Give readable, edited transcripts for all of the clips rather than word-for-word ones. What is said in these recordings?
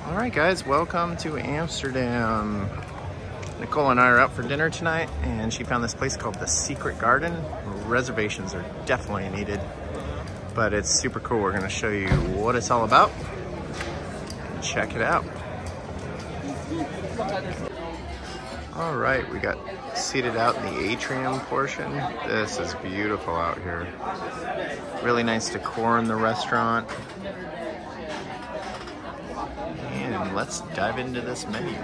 All right, guys, welcome to Amsterdam. Nicole and I are out for dinner tonight, and she found this place called The Secret Garden. Reservations are definitely needed, but it's super cool. We're gonna show you what it's all about. Check it out. All right, we got seated out in the Atrium portion. This is beautiful out here. Really nice decor in the restaurant. And let's dive into this menu.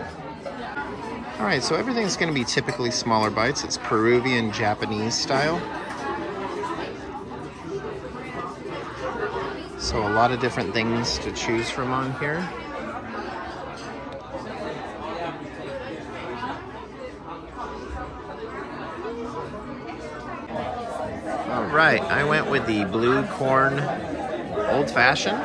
All right, so everything's gonna be typically smaller bites. It's Peruvian Japanese style. So a lot of different things to choose from on here. All right, I went with the blue corn old fashioned,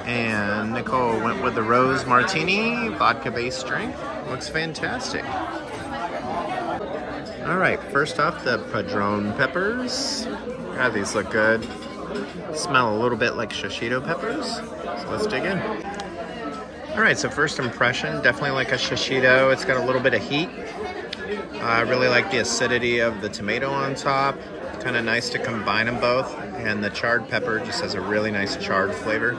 and Nicole went with the rose martini vodka based drink. Looks fantastic. All right, first off, the padron peppers. God, these look good. Smell a little bit like shishito peppers, so let's dig in. All right, so first impression, definitely like a shishito. It's got a little bit of heat. I really like the acidity of the tomato on top. Kind of nice to combine them both. And the charred pepper just has a really nice charred flavor.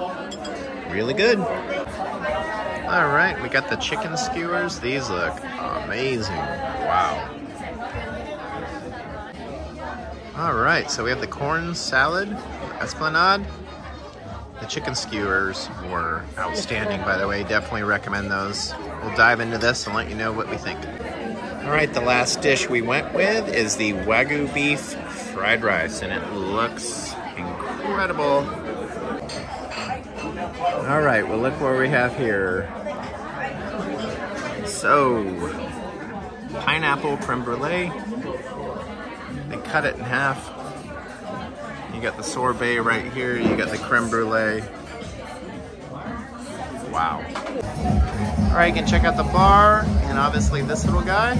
Really good. All right, we got the chicken skewers. These look amazing. Wow. All right, so we have the corn salad, esplanade. The chicken skewers were outstanding, by the way. Definitely recommend those. We'll dive into this and let you know what we think. All right, the last dish we went with is the Wagyu beef fried rice, and it looks incredible. All right, well, look what we have here. So, pineapple creme brulee. They cut it in half. You got the sorbet right here. You got the creme brulee. Wow. All right, you can check out the bar and obviously this little guy.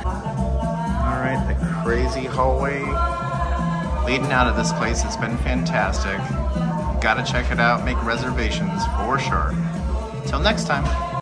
All right, the crazy hallway leading out of this place. It's been fantastic. Gotta check it out, make reservations for sure. Till next time.